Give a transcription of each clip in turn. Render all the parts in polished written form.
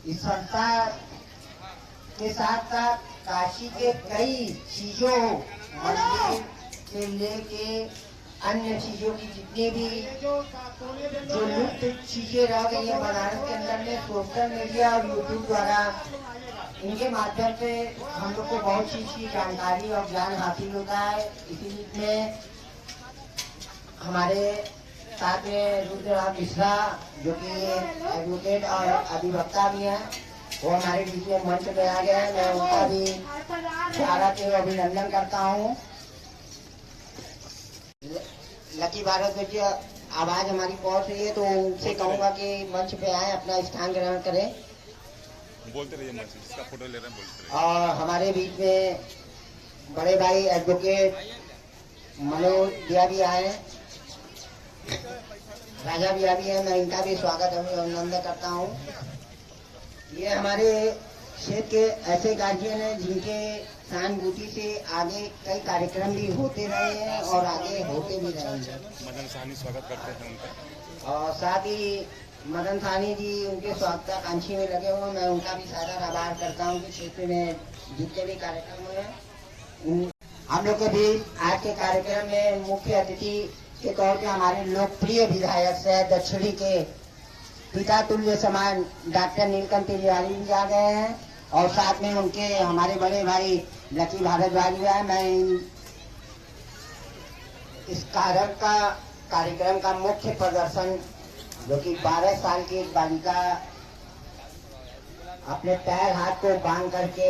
इस संस्था के साथ साथ काशी के कई चीजों, मंदिर से लेके अन्य चीजों की जितनी भी जो लुप्त चीजें रह गई है बनारस के अंदर में, सोशल मीडिया और यूट्यूब द्वारा इनके माध्यम से हम लोग को बहुत चीज की जानकारी और ज्ञान हासिल होता है। इसीलिए हमारे साथ में रुद्रराम मिश्रा जो कि एडवोकेट और अधिवक्ता भी हैं, वो हमारे बीच में मंच में आ गए हैं। मैं उनका भी सारा के अभिनंदन करता हूँ। लकी भारत में आवाज हमारी पहुंच रही है, तो उनसे कहूँगा कि मंच पे आए, अपना स्थान ग्रहण करें। बोलते रहिए, जिसका फोटो ले रहे हैं बोलते रहिए। और हमारे बीच में बड़े भाई एडवोकेट मनोज दिया भी आए, राजा भी है, मैं इनका भी स्वागत अभिनंदन करता हूँ। ये हमारे क्षेत्र के ऐसे गार्जियन हैं जिनके सहानुभूति से आगे कई कार्यक्रम भी होते रहे हैं और आगे होते भी रहेंगे। मदन साहनी स्वागत करते हैं उनका, और साथ ही मदन साहनी जी उनके स्वागताकांक्षी में लगे हुए, मैं उनका भी सादर आभार करता हूँ कि क्षेत्र में जितने भी कार्यक्रम हुए। हम लोग के भी आज के कार्यक्रम में मुख्य अतिथि के तौर पे हमारे लोकप्रिय विधायक से दक्षिणी के पिता तुल्य समान डॉक्टर नीलकंठ तिवारी भी आ गए हैं, और साथ में उनके हमारे बड़े भाई लकी भारद्वाज भी आए। मैं इस कार्यक्रम का मुख्य प्रदर्शन जो कि 12 साल की एक बालिका अपने पैर हाथ को बांध करके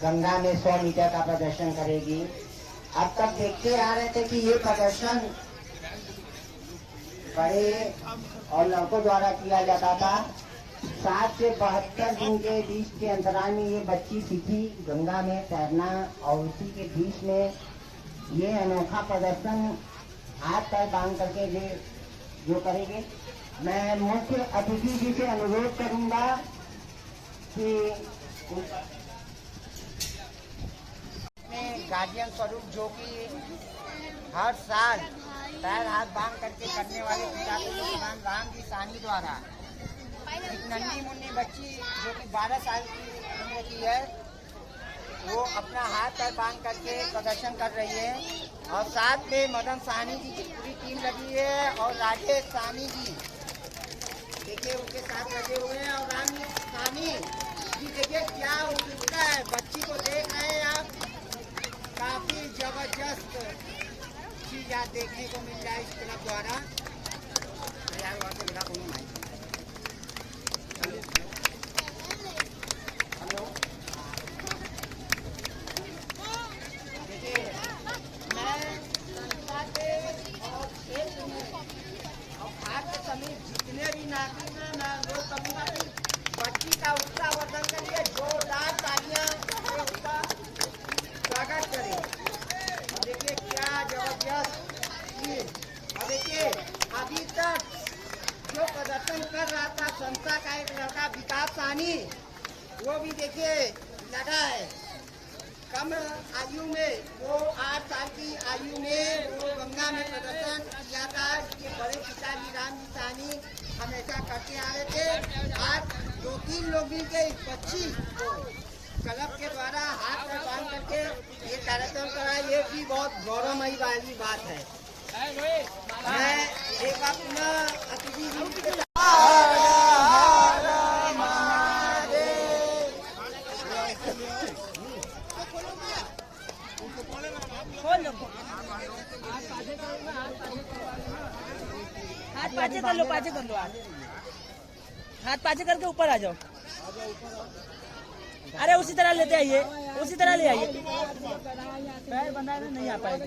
गंगा में 100 मीटर का प्रदर्शन करेगी। अब तक देखते आ रहे थे कि ये प्रदर्शन बड़े और लड़कों द्वारा किया जाता था। 7 से 72 दिन के बीच के अंतराल में ये बच्ची सीखी गंगा में तैरना, और उसी के बीच में ये अनोखा प्रदर्शन हाथ पैर बांध करके जो करेंगे। मैं मुख्य अतिथि जी से अनुरोध करूंगा कि गार्जियन स्वरूप जो कि हर साल पैर हाथ बांध करके करने वाले पिता राम जी साहनी द्वारा एक नन्ही मुन्नी बच्ची जो कि 12 साल की उम्र की है, वो अपना हाथ पैर बांध करके प्रदर्शन कर रही है। और साथ में मदन साहनी जी की पूरी टीम लगी है, और राजेश साहनी जी देखिए उनके साथ लगे हुए हैं। और राम साहनी जी देखिए क्या उत्सुकता है, बच्ची को देख रहे हैं आप, काफी जबरदस्त चीज आज देखने को मिल रहा है इस क्लब द्वारा। देखिए मैं संस्था के और क्षेत्र में और भारत समेत जितने भी नागरिक हैं, मैं अनुरोध करूँगा कि बच्ची का उत्साहवर्धन के लिए जोरदार तालियां से उसका स्वागत करें। और देखिए क्या जबरदस्त चीज। और देखिए अभी तक जो प्रदर्शन कर रहा था संस्था का एक लड़का विकास साहनी, वो भी देखिए लगा है। कम आयु में वो 8 साल की आयु में वो गंगा में प्रदर्शन किया था, जिसके बड़े पिताजी राम जी साहनी हमेशा करते आ रहे थे। आज 2-3 लोग मिलकर इस बच्ची को क्लब के द्वारा हाथ में बांध करके ये कार्यक्रम करा, ये भी बहुत गौरवमयी वाली बात है। मैं एक बार पुनः अतिथि जी हाथ पाचे कर लो हाथ पाचे करके ऊपर आ जाओ। अरे उसी तरह लेते आइए, उसी तरह ले आइए। पैर बंधा है, नहीं आ पाएगा।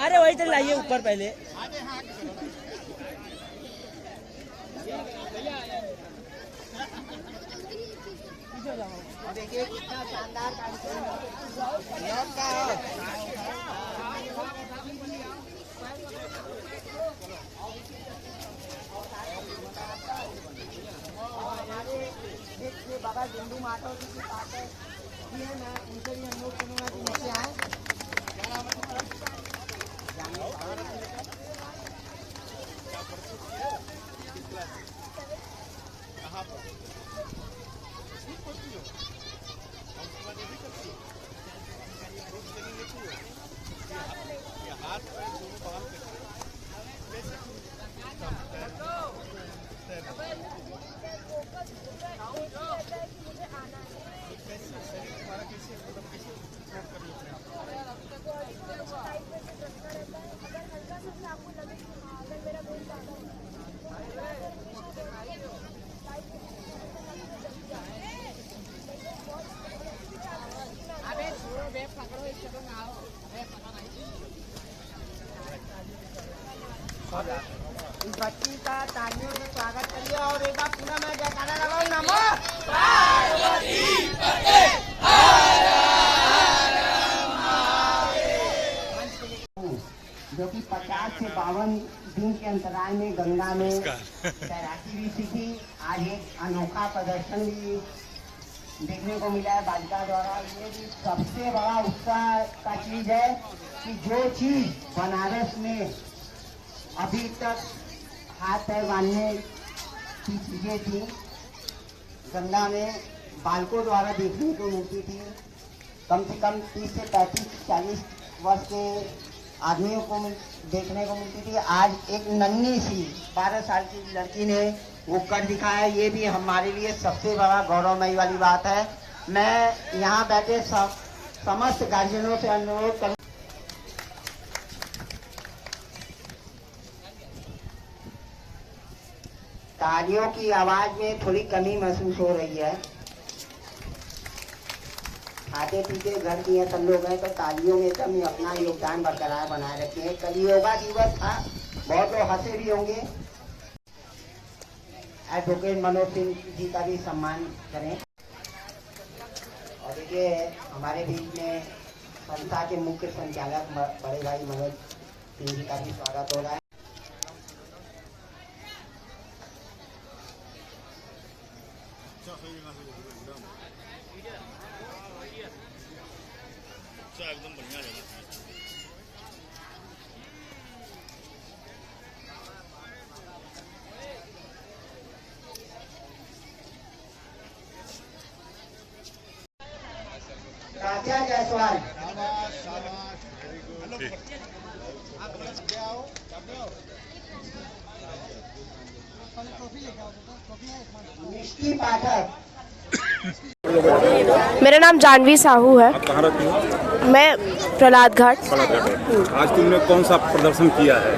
अरे वही तरह लाइए ऊपर पहले। देखिए कितना शानदार कार्यक्रम बाबा बिंदु माता जी की बात है, मैं उनसे भी अनुरोध करूँगा कि नीचे आए। इस बच्ची का तालियों से स्वागत करिए और एक बार पूरा मैं जयकारा लगाऊं। नमो पार्वती पते हर हर महादेव। जो कि 50 से 52 दिन के अंतराल में गंगा में तैराकी भी सीखी। आज एक अनोखा प्रदर्शन भी देखने को मिला है बालिका द्वारा। ये भी सबसे बड़ा उत्साह का चीज है कि जो चीज बनारस में अभी तक हाथ पैर बांधने की चीजें थी, गंगा में बालकों द्वारा देखने को मिलती थी। कम से कम 30 से 35-40 वर्ष के आदमियों को देखने को मिलती थी। आज एक नन्ही सी 12 साल की लड़की ने वो कर दिखाया। ये भी हमारे लिए सबसे बड़ा गौरवमयी वाली बात है। मैं यहाँ बैठे समस्त गार्जियनों से अनुरोध कर तालियों की आवाज में थोड़ी कमी महसूस हो रही है। खाते पीते घर की सब लोग हैं तो तालियों में कमी अपना योगदान बरकरार बनाए रखे हैं। कल योगा दिवस था, बहुत लोग हंसे भी होंगे। एडवोकेट मनोज सिंह जी का भी सम्मान करें। और देखिए हमारे बीच में संस्था के मुख्य संचालक बड़े भाई मनोज सिंह जी का भी स्वागत हो रहा है। एकदम बढ़िया है। राजा जायसवाल मिष्टी पाठक। मेरा नाम जानवी साहू है। आप कहाँ रहती हो? मैं प्रहलाद घाट। आज तुमने कौन सा प्रदर्शन किया है?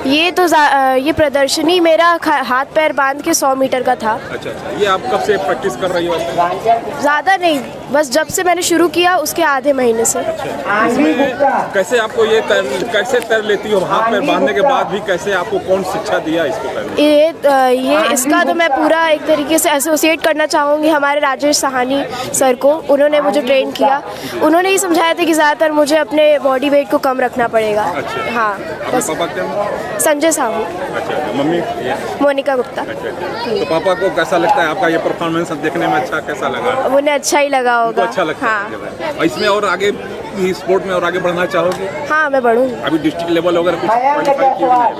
ये प्रदर्शनी मेरा हाथ पैर बांध के 100 मीटर का था। अच्छा अच्छा, ये आप कब से प्रैक्टिस कर रही हो? ज़्यादा नहीं, बस जब से मैंने शुरू किया उसके आधे महीने से। इसमें कैसे आपको ये कैसे तैर लेती हो? हाथ पैर बांधने के बाद भी कैसे आपको कौन शिक्षा दिया इसको तैरने? ये इसका तो मैं पूरा एक तरीके से एसोसिएट करना चाहूँगी हमारे राजेश साहनी सर को। उन्होंने मुझे ट्रेन किया। उन्होंने ये समझाया था कि ज़्यादातर मुझे अपने बॉडी वेट को कम रखना पड़ेगा। अच्छा। हाँ बस। पापा क्या? संजय साहू। अच्छा, मम्मी? मोनिका गुप्ता। अच्छा। तो पापा को कैसा लगता है आपका ये परफॉर्मेंस देखने में? अच्छा कैसा लगा? उन्हें अच्छा ही लगा होगा। अच्छा लगता है। और इसमें और आगे स्पोर्ट में और आगे बढ़ना चाहोगे? हाँ मैं बढ़ूंगी। अभी डिस्ट्रिक्ट लेवल वगैरह कुछ क्वालिफाई किया है?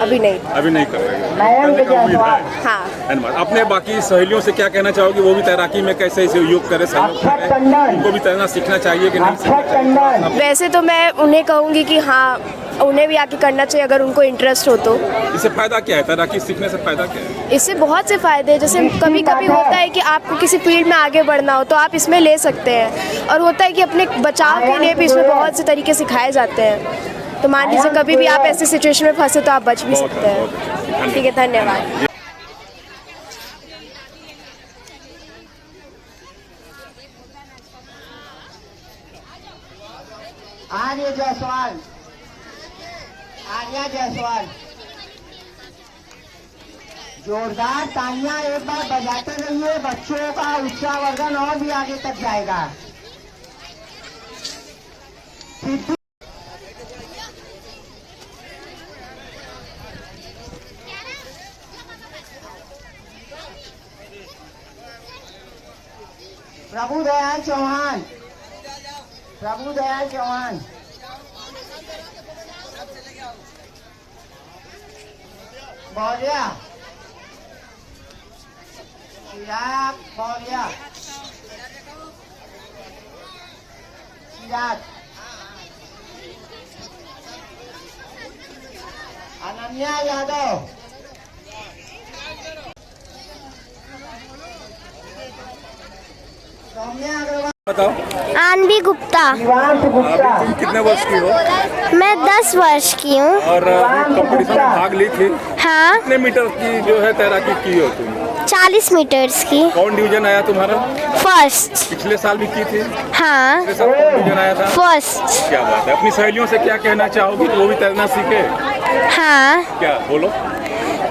अभी नहीं कर रहे हैं। करने का उम्मीद है। हाँ। धन्यवाद। अपने बाकी सहेलियों से क्या कहना चाहोगे? वो भी तैराकी में कैसे सहयोग करे, सहयोग करें? उनको भी तैरना सीखना चाहिए कि नहीं? वैसे तो मैं उन्हें कहूँगी कि हाँ उन्हें भी आके करना चाहिए अगर उनको इंटरेस्ट हो तो। इससे फायदा क्या है? तैराकी सीखने से फायदा क्या है? इससे बहुत से फायदे हैं। जैसे कभी कभी होता है कि आपको किसी फील्ड में आगे बढ़ना हो तो आप इसमें ले सकते हैं। और होता है कि अपने बचाव के लिए भी इसमें बहुत से तरीके सिखाए जाते हैं। तो मान लीजिए कभी भी आप ऐसे सिचुएशन में फंसे तो आप बच भी सकते हैं। ठीक है, धन्यवाद। आर्या जायसवाल जोरदार तालियां एक बार बजाते रहिए। बच्चों का उत्साहवर्धन और भी आगे तक जाएगा। प्रभुदयाल चौहान बौलिया चिराग बौलिया चिराग अनन्या यादव सौम्या अग्रवाल। बताओ। आनवी गुप्ता। तुम कितने वर्ष की हो? मैं 10 वर्ष की हूँ। और कंपटीशन में भाग ली थी? हाँ। कितने मीटर की जो है तैराकी की हो तुम? 40 मीटर्स की। कौन डिवीजन आया तुम्हारा? फर्स्ट। पिछले साल भी की थी? हाँ। पिछले साल कौन डिवीजन आया था? फर्स्ट। क्या बात है। अपनी सहेलियों से क्या कहना चाहोगी कि वो भी तैरना सीखे? हाँ, क्या बोलो?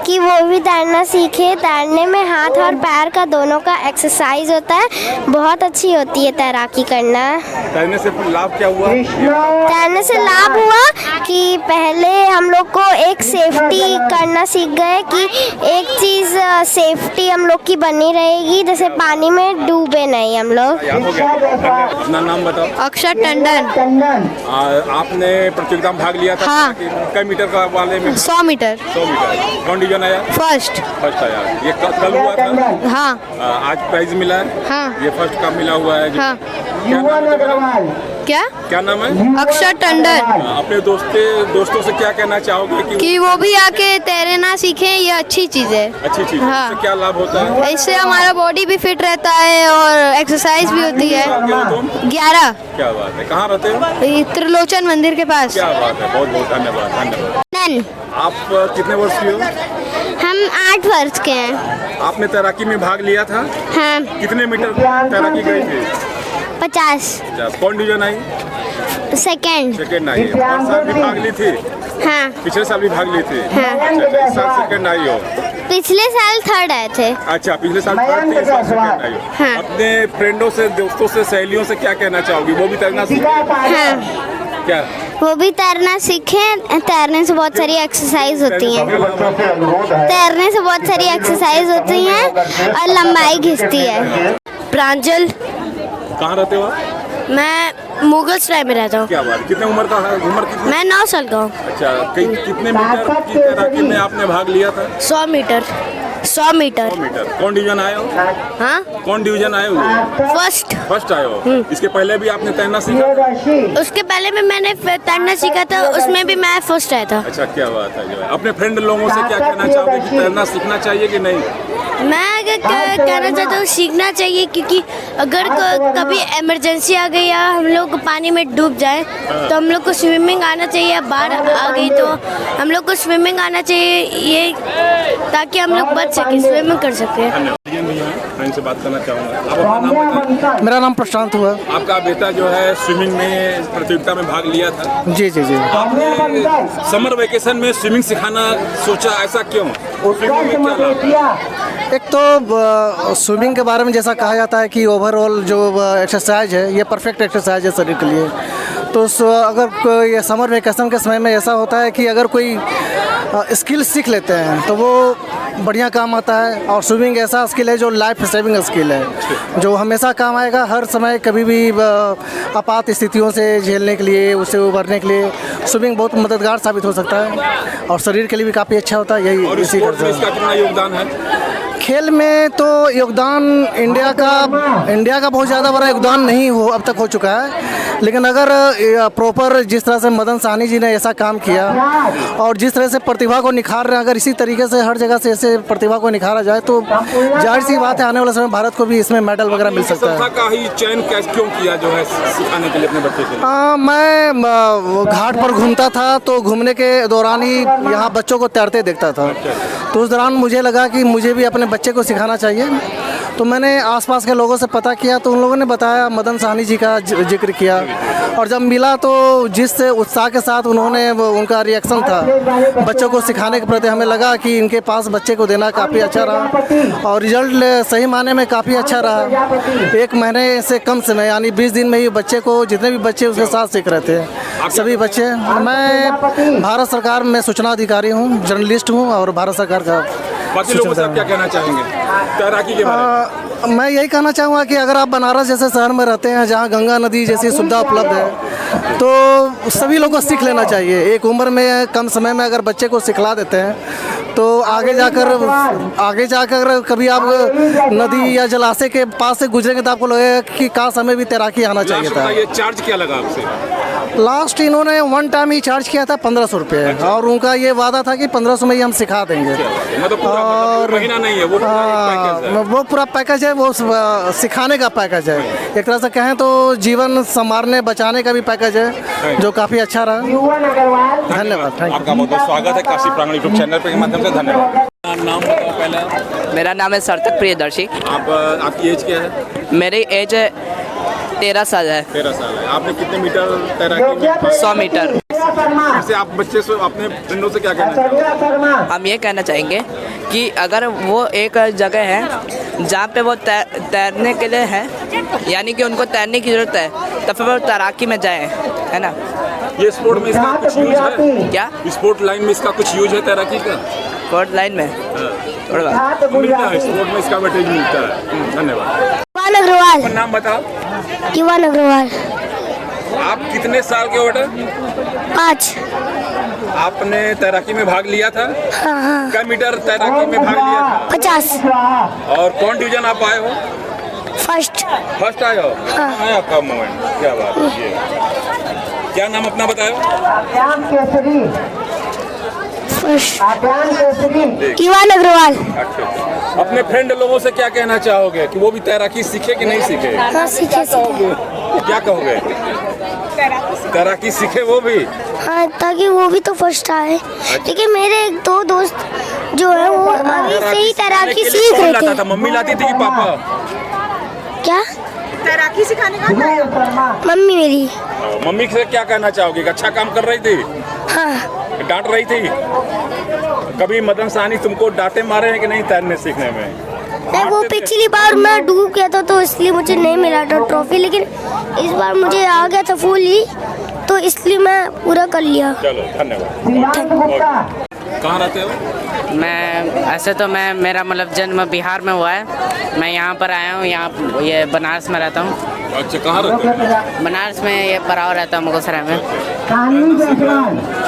कि वो भी तैरना सीखे। तैरने में हाथ और पैर का दोनों का एक्सरसाइज होता है, बहुत अच्छी होती है तैराकी करना। तैरने से लाभ क्या हुआ? तैरने से लाभ हुआ कि पहले हम लोग को एक सेफ्टी करना सीख गए कि एक चीज़ सेफ्टी हम लोग की बनी रहेगी, जैसे पानी में डूबे नहीं हम लोग। याद हो गया? अपना नाम बताओ। अक्षर टंडन। आपने प्रतियोगिता में भाग लिया था? हाँ। कई मीटर का वाले में? 100 मीटर। 100 मीटर। कौन डिवीजन आया? फर्स्ट। फर्स्ट आया। ये कल हुआ था? हाँ। आज प्राइज मिला है? हाँ। ये फर्स्ट का मिला हुआ है? हाँ। क्या नाम है तुम्हारा? क्या नाम है? अक्षर टंडन। अपने दोस्तों से क्या कहना चाहोगे कि वो भी आके तैरना सीखें, ये अच्छी चीज़ है। अच्छी चीज? हाँ। इससे क्या लाभ होता है? इससे हमारा बॉडी भी फिट रहता है और एक्सरसाइज भी होती है। क्या हो तुम? 11। क्या बात है, कहाँ रहते हो? त्रिलोचन मंदिर के पास। क्या बात है, बहुत बहुत धन्यवाद धन्यवाद। आप कितने वर्ष की हो? हम 8 वर्ष के हैं। आपने तैराकी में भाग लिया था? हाँ, कितने मीटर तैराकी गई थी? 50। कौन डिवीजन आई? सेकेंड आई है। और साल भी भाग ली थी? हाँ, पिछले साल भी भाग ली थी? हाँ। अच्छा, इस साल सेकंड आई हो? पिछले साल 3rd आए थे। अच्छा, पिछले साल थर्ड थी, इस साल सेकंड आई हो। हाँ। अपने फ्रेंडों से, दोस्तों से, सहेलियों से क्या कहना चाहोगी? वो भी तैरना सीखे? हाँ, क्या? वो भी तैरना सीखें। तैरने से बहुत सारी एक्सरसाइज होती हैं। तैरने से बहुत सारी एक्सरसाइज होती हैं और लंबाई घिसती है। प्रांजल। कहाँ रहते हो? मैं मुगल सराय में रहता हूँ। क्या बात, कितने उम्र का है? उम्र कितनी? मैं 9 साल का हूँ। अच्छा, कितने मीटर की तैराकी में आपने भाग लिया था? 100 मीटर। 100 मीटर। 100 मीटर। कौन डिवीजन आए हो? हाँ, कौन डिवीजन आए हो? फर्स्ट। फर्स्ट आए हो। इसके पहले भी आपने तैरना सीखा था? उसके पहले में मैंने तैरना सीखा था, उसमें भी मैं फर्स्ट आया था। अच्छा, क्या बात है। जो है अपने फ्रेंड लोगों से क्या कहना चाहोगे कि तैरना सीखना चाहिए कि नहीं? मैं अगर कहना चाहता हूँ सीखना चाहिए, क्योंकि अगर कभी इमरजेंसी आ गई या हम लोग पानी में डूब जाए तो हम लोग को स्विमिंग आना चाहिए। बाढ़ आ गई तो हम लोग को स्विमिंग आना चाहिए, ये ताकि हम लोग बच सके, स्विमिंग कर सके। फ्रेंड से बात करना चाहूँगा। आप अपना नाम बताएं। मेरा नाम प्रशांत हुआ। आपका बेटा जो है स्विमिंग में प्रतियोगिता में भाग लिया था? जी जी जी। आपने समर वेकेशन में स्विमिंग सिखाना सोचा, ऐसा क्यों? स्विमिंग में क्या लाभ है? एक तो स्विमिंग के बारे में जैसा कहा जाता है कि ओवरऑल जो एक्सरसाइज है ये परफेक्ट एक्सरसाइज है शरीर के लिए। तो अगर कोई समर वेकेशन के समय में ऐसा होता है कि अगर कोई स्किल सीख लेते हैं तो वो बढ़िया काम आता है। और स्विमिंग ऐसा स्किल है जो लाइफ सेविंग स्किल है, जो हमेशा काम आएगा हर समय, कभी भी आपात स्थितियों से झेलने के लिए, उससे उभरने के लिए स्विमिंग बहुत मददगार साबित हो सकता है और शरीर के लिए भी काफ़ी अच्छा होता है। यही और इसी स्पोर्ट्स में इसका कितना योगदान है? खेल में तो योगदान इंडिया का बहुत ज़्यादा बड़ा योगदान नहीं अब तक हो चुका है, लेकिन अगर प्रॉपर जिस तरह से मदन साहनी जी ने ऐसा काम किया और जिस तरह से प्रतिभा को निखार रहे हैं, अगर इसी तरीके से हर जगह से ऐसे प्रतिभा को निखारा जाए तो जाहिर सी बात है आने वाले समय भारत को भी इसमें मेडल वगैरह मिल सकता है। संस्था का ही चयन क्यों किया जो है सिखाने के लिए अपने बच्चे के लिए? मैं घाट पर घूमता था तो घूमने के दौरान ही यहाँ बच्चों को तैरते देखता था, तो उस दौरान मुझे लगा कि मुझे भी अपने बच्चे को सिखाना चाहिए। तो मैंने आसपास के लोगों से पता किया तो उन लोगों ने बताया, मदन साहनी जी का जिक्र किया और जब मिला तो जिस उत्साह के साथ उन्होंने उनका रिएक्शन था बच्चों को सिखाने के प्रति, हमें लगा कि इनके पास बच्चे को देना काफ़ी अच्छा रहा और रिजल्ट सही माने में काफ़ी अच्छा रहा। 1 महीने से कम समय यानी 20 दिन में ही बच्चे को, जितने भी बच्चे उसके साथ सीख रहे थे सभी बच्चे। मैं भारत सरकार में सूचना अधिकारी हूँ, जर्नलिस्ट हूँ और भारत सरकार का। बाकी लोगों से आप क्या कहना चाहेंगे तैराकी के बारे में? मैं यही कहना चाहूँगा कि अगर आप बनारस जैसे शहर में रहते हैं जहाँ गंगा नदी जैसी सुविधा उपलब्ध है तो सभी लोगों को सीख लेना चाहिए। एक उम्र में कम समय में अगर बच्चे को सिखला देते हैं तो आगे जाकर कभी आप नदी या जलाशय के पास से गुजरेंगे तो आपको लगेगा कि काश हमें भी तैराकी आना चाहिए था। ये चार्ज क्या लगा आपसे? लास्ट इन्होंने 1 टाइम ही चार्ज किया था 1500 रुपये और उनका ये वादा था कि 1500 में ही हम सिखा देंगे। मतलब और महीना नहीं है वो पूरा पैकेज है, वो सिखाने का पैकेज है। एक तरह से कहें तो जीवन संवारने बचाने का भी पैकेज है जो काफ़ी अच्छा रहा। धन्यवाद। आपका बहुत बहुत स्वागत है काशी प्रांगण यूट्यूब चैनल के माध्यम से। धन्यवाद। नाम बताओ पहले। मेरा नाम है सार्थक प्रियदर्शी। आपकी एज क्या है? मेरी एज 13 साल है। 13 साल है। आपने कितने मीटर तैराकी? 100 मीटर। फिर से आप बच्चे से अपने फ्रेंडों से क्या कहना चाहोगे? हम ये कहना चाहेंगे कि अगर वो एक जगह है जहाँ पे वो तैरने के लिए है, यानी कि उनको तैरने की ज़रूरत है, तो फिर वो तैराकी में जाए, है ना। ये स्पोर्ट में इसका कुछ यूज है क्या स्पोर्ट लाइन में इसका कुछ यूज है तैराकी का? स्पोर्ट लाइन में मिलता है, स्पोर्ट में इसका वेटेज मिलता है। धन्यवाद। युवान अग्रवाल। अपना नाम बताओ। युवान अग्रवाल। आप कितने साल के हो बेटा? 5। आपने तैराकी में भाग लिया था? हाँ। क्या मीटर तैराकी में भाग लिया था? 50। और कौन डिवीजन आप आए हो? फर्स्ट आए हो? हाँ, आपका मोमेंट, क्या बात है। ये क्या नाम अपना बताओ? युवान अग्रवाल। अच्छा, अपने फ्रेंड लोगों से क्या कहना चाहोगे कि वो भी तैराकी सीखे कि नहीं सीखे? हाँ, सीखे। क्या कहोगे? तैराकी सीखे वो भी? हाँ, ताकि वो भी तो फर्स्ट आए। लेकिन मेरे 2 दोस्त जो है वो अभी से ही तैराकी सीख कौन रहे लाता थे। था? मम्मी लाती थी कि पापा? क्या? तैराकी सिखाने का मम्मी मेरी। मम्मी से क्या कहना चाहोगे? अच्छा काम कर रही थी? हाँ। डांट रही थी? कभी मदन साहनी तुमको डांटे मारे हैं कि नहीं तैरने सीखने में? नहीं, वो पिछली बार मैं डूब गया था तो इसलिए मुझे नहीं मिला था ट्रॉफी, लेकिन इस बार मुझे आ गया था फुल ही, तो इसलिए मैं पूरा कर लिया। चलो, धन्यवाद। कहाँ रहते हो? मैं मेरा मतलब जन्म बिहार में हुआ है। मैं यहाँ पर आया हूँ, यहाँ ये बनारस में रहता हूँ। अच्छा, कहाँ रहते हो? बनारस में ये पराव रहता हूँ, मुगलसराय में।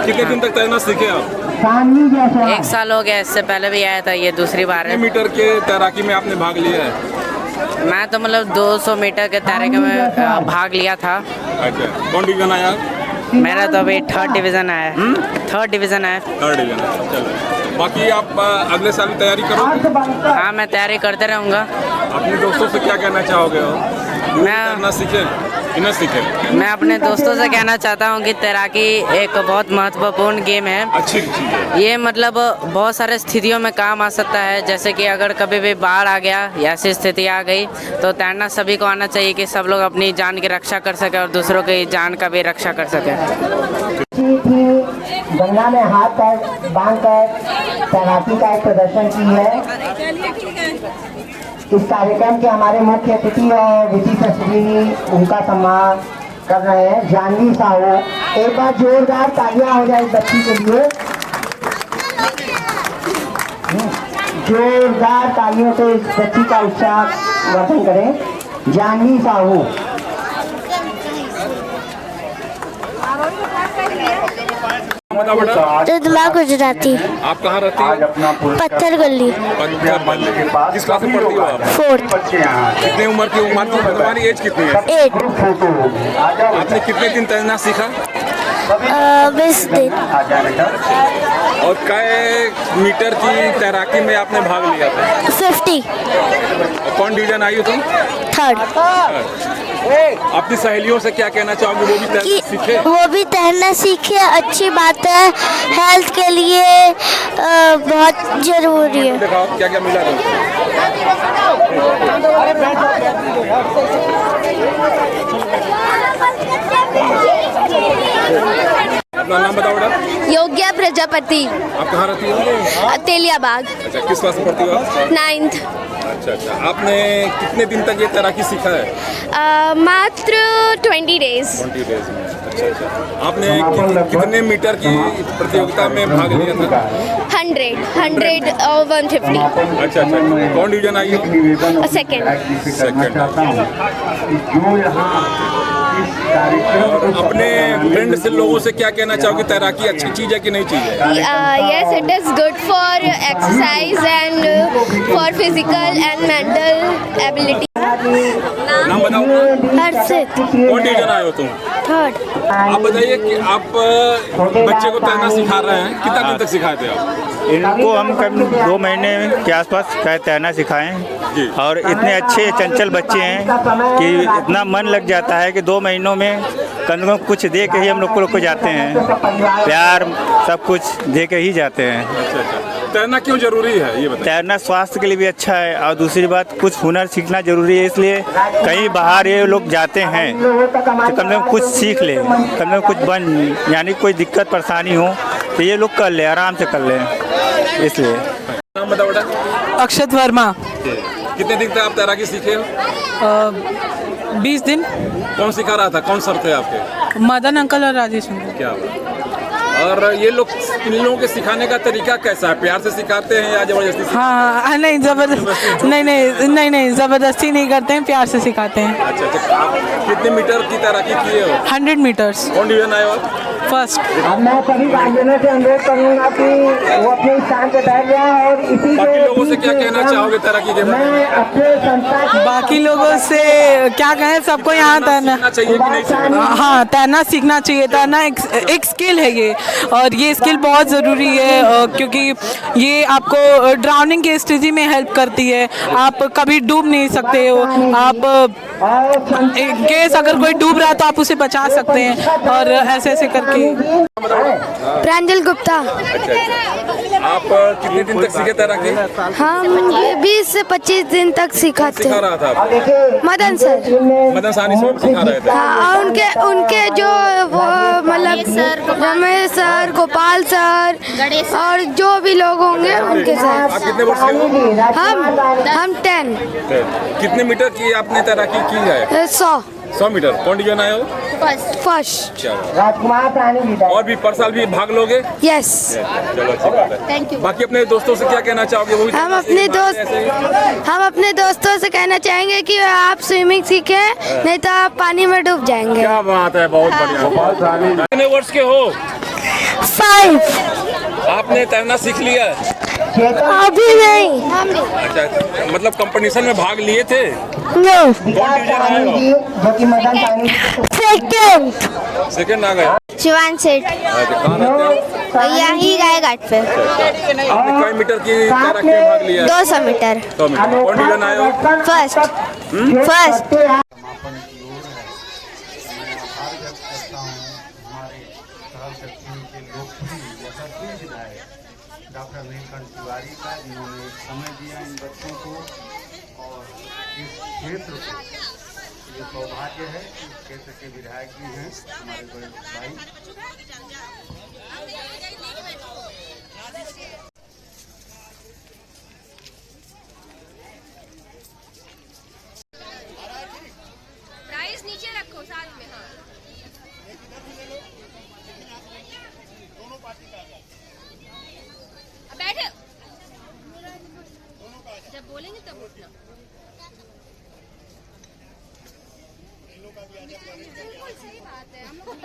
कितने दिन तक तैरना सीखे आप? 1 साल हो गया, इससे पहले भी आया था, ये दूसरी बार है। मीटर के तैराकी में आपने भाग लिया है? मैं तो मतलब 200 मीटर के तैराकी में भाग लिया था। अच्छा, कौन डिवीजन आया? मेरा तो अभी 3rd डिवीज़न आया है। 3rd डिवीज़न आया। 3rd division. चलो, बाकी आप अगले साल तैयारी करोगे? हाँ, मैं तैयारी करते रहूँगा। अपने दोस्तों से क्या कहना चाहोगे? तैरना सीखे कि न सीखे? मैं अपने दोस्तों से कहना चाहता हूँ कि तैराकी एक बहुत महत्वपूर्ण गेम है। अच्छी चीज़ है। ये मतलब बहुत सारे स्थितियों में काम आ सकता है, जैसे कि अगर कभी भी बाढ़ आ गया या ऐसी स्थिति आ गई तो तैरना सभी को आना चाहिए कि सब लोग अपनी जान की रक्षा कर सके और दूसरों की जान का भी रक्षा कर सके। गंगा में हाथ पैर बांध कर तैराकी का एक प्रदर्शन की है। इस कार्यक्रम के हमारे मुख्य अतिथि और विशिष्ट अतिथि उनका सम्मान कर रहे हैं, जानवी साहू। एक बार जोरदार तालियां हो जाए इस बच्ची के लिए। जोरदार तालियों से इस बच्ची का उत्साह वर्धन करें। जानवी साहू। बताओ बेटा। तो गुजराती। आप कहाँ रहती हो? पत्थर गली। किस क्लास में पढ़ती हो आप? 4th। कितने उम्र की तुम्हारी एज कितनी है? 8। आपने कितने दिन तैरना सीखा? 20 दिन। और कै मीटर की तैराकी में आपने भाग लिया था? 50। और कौन डिवीजन आई हो तुम? 3rd। अपनी सहेलियों से क्या कहना चाहोगे? वो भी तैरना सीखे? वो भी तैरना सीखे, अच्छी बात है, हेल्थ के लिए बहुत जरूरी है। दिखाओ क्या क्या मिला अपना नाम बताओ बेटा। योग्या प्रजापति। आप कहाँ रहती हो? तेलियाबाग। अच्छा, किस क्लास में पढ़ती हो आप? 9th। अच्छा, आपने कितने दिन तक ये तैराकी सीखा है? मात्र 20 डेज। 20 डेज में। अच्छा, आपने कितने मीटर की प्रतियोगिता में भाग लिया था? 100 और 150। अच्छा, कौन डिवीजन आई हो? 2nd। और अपने फ्रेंड से लोगों से क्या कहना चाहोगे? तैराकी अच्छी चीज़ है कि नहीं चीज़ है? Yes, it is good for exercise and for physical and mental ability. नाम बताओ। हर्षित। कौन डिवीजन आए हो तुम? 3rd। आप बताइए कि आप बच्चे को तैरना सिखा रहे हैं, कितना दिन तक सिखाए थे आप? इनको हम करीब 2 महीने के आसपास तैरना सिखाएं और इतने अच्छे चंचल बच्चे हैं कि इतना मन लग जाता है कि 2 महीनों में कम कुछ दे के ही हम लोग को जाते हैं, प्यार सब कुछ दे के ही जाते हैं। अच्छा। तैरना क्यों जरूरी है ये बताइए? तैरना स्वास्थ्य के लिए भी अच्छा है और दूसरी बात कुछ हुनर सीखना जरूरी है, इसलिए कहीं बाहर ये लोग जाते हैं तो कम से कम कुछ सीख ले, कम से कम कुछ बन, यानी कोई दिक्कत परेशानी हो तो ये लोग कर ले, आराम से कर ले, इसलिए। नाम बताओ बेटा। अक्षत वर्मा। कितने दिन तक आप तैराकी सीखे हो? 20 दिन। कौन सिखा रहा था, कौन सर थे आपके? मदन अंकल और राजेश अंकल। क्या बात। और ये लोग, इन लोगों के सिखाने का तरीका कैसा है? प्यार से सिखाते हैं या जबरदस्ती? हाँ, नहीं जबरदस्ती नहीं जबरदस्ती नहीं करते हैं, प्यार से सिखाते हैं। अच्छा। आप कितने मीटर की तैराकी किए हो? 100 मीटर्स। कौन डिवीजन आए हो आप? फर्स्ट। मैं सभी भाइयों से अनुरोध करूंगा कि वो अपने स्थान पे बैठ जाए और इसी बाकी लोगों से क्या कहना चाहोगे तैराकी के बारे में? अपने संस्था बाकी लोगों से क्या कहें, सबको यहाँ तैरना चाहिए कि नहीं सीखना? हाँ, तैरना सीखना चाहिए। तैरना एक स्किल है ये, और ये स्किल बहुत ज़रूरी है क्योंकि ये आपको ड्राउनिंग की स्थिति में हेल्प करती है। आप कभी डूब नहीं सकते हो, आप केस अगर कोई डूब रहा है तो आप उसे बचा सकते हैं, और ऐसे करके। प्रांजल गुप्ता। अच्छा। आप कितने दिन तक सीखे तैराकी? हम 20 से 25 दिन तक सिखाते सिखा हैं। रहा था आप? मदन सर। मदन सानी सर सिखा रहे थे? हाँ, उनके जो वो मतलब रमेश सर, गोपाल सर और जो भी लोग होंगे उनके साथ। आप कितने वर्ष के हो? हम 10। कितने मीटर की आपने तैराकी की है? 100 मीटर। कौन डिवीजन आए हो? फर्स्ट। राजकुमार और भी पर साल भी भाग लोगे? यस। चलो, अच्छी बात है। Thank you. बाकी अपने दोस्तों से क्या कहना चाहोगे? वो भी हम अपने दोस्तों से कहना चाहेंगे कि आप स्विमिंग सीखें, नहीं तो आप पानी में डूब जाएंगे। क्या बात है, बहुत बढ़िया। कितने वर्ष के हो? 5। आपने तैरना सीख लिया? अभी नहीं। अच्छा, मतलब कंपटीशन में भाग लिए थे? नो। कौन डिवीजन आए हो? जो कि मदन सानी सेकंड आ गए। शिवान सेठ। कहाँ रहते हो? यही गाय घाट पे। आपने कई मीटर की तैराकी में भाग लिया? 200 मीटर। 100 मीटर। कौन डिवीजन आए हो? फर्स्ट। समापन की ओर है। मैं आभार व्यक्त करता हूँ हमारे सहल कश्मीर के लोकप्रिय यशस्वी विधायक डॉक्टर नीलकंठ तिवारी का, जिन्होंने समय दिया इन बच्चों को और इस क्षेत्र को। ये सौभाग्य है कि इस क्षेत्र के विधायक भी हैं हमारे बड़े भाई। नीचे रखो साथ में। हाँ, बैठे जब बोलेंगे तब उठना। बिल्कुल सही बात है। हम लोग